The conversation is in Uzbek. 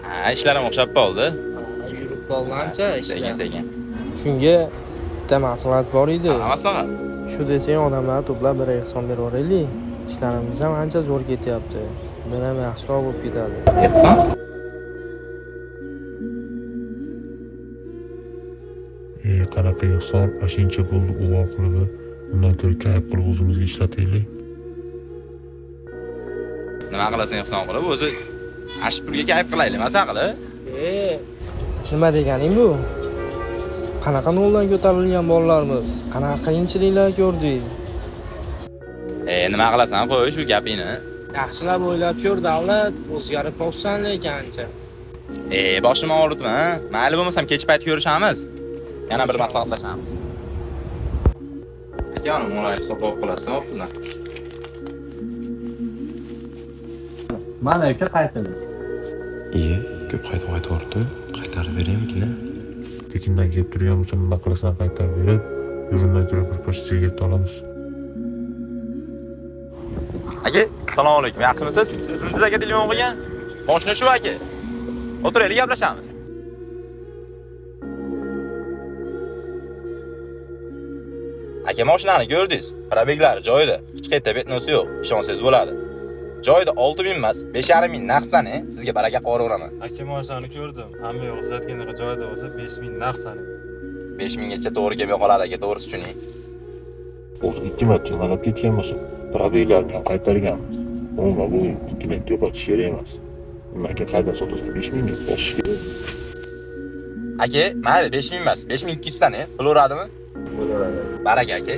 Ha, ishlarim o'xshab qoldi. Yurib qolgancha ishlar. Sekin. Shunga bitta maslahat bor edi. Maslahat. Shu desang odamlar to'plab bir ehson berib yuboraylik. Ishlarimiz ham ancha zo'r ketyapti. Bundan ham yaxshiroq bo'lib ketadi. Ehson? Qanaqa ehson, ashincha bo'ldi uvol qilib, undan ko'ra kayf qilib o'zimizga ishlataylik. Nima qilasan ehson qilib? O'zi ash pulga kayf qilaylik, maza qilib. Nima deganing bu? Qanaqa noldan ko'tarilgan bolalarmiz? Qanaqa qiyinchiliklar ko'rdik? Nima qilasan? Qo'y shu gapingni. Yaxshilab o'ylab ko'r, davlat, o'zgarib qolsan lekin ancha. Boshim og'ritma, ha? Mayli bo'lmasam kech payt ko'rishamiz. Yana bir maslahatlashamiz. Aka, uni mo'lay hisob olib qo'yasizmi, pullar? Mana aka qaytamiz. Ko'p qaytib qaytarib beraymikin. Tekindan kelib turgan bo'lsa nima qilasan qaytarib berib, yo'lindan turib bir pochta sigaret olamiz. Aka, assalomu alaykum. Yaxshimisiz? Siz bizga telefon qilgan? Boshni shu aka. O'tiraylik, gaplashamiz. Aka, mashinani ko'rdingiz? Probeglari joyida. Hech qayerda betnosi yo'q. Ishonsangiz bo'ladi. Joyida 6000 emas, 5500 naqdsani, sizga baraka qo'yaveraman. Aka mashinani ko'rdim. Hamma yo'q uzatganlar joyida bo'lsa 5000 narx sani. 5000 gacha to'g'ri kelmay qoladi aka, to'g'risi tushuni. O'zi 2 marta manab ketgan bo'lsa, probeglarni ham qaytarganmiz. Umuman bu dokument yo'qotish kerak emas. Nimaga qaydan sotasan? 5000 ming bosish kerak. Aka, mayli 5000 emas, 5200 sani, bo'laveradimi? Bo'laveradi. Baraka aka.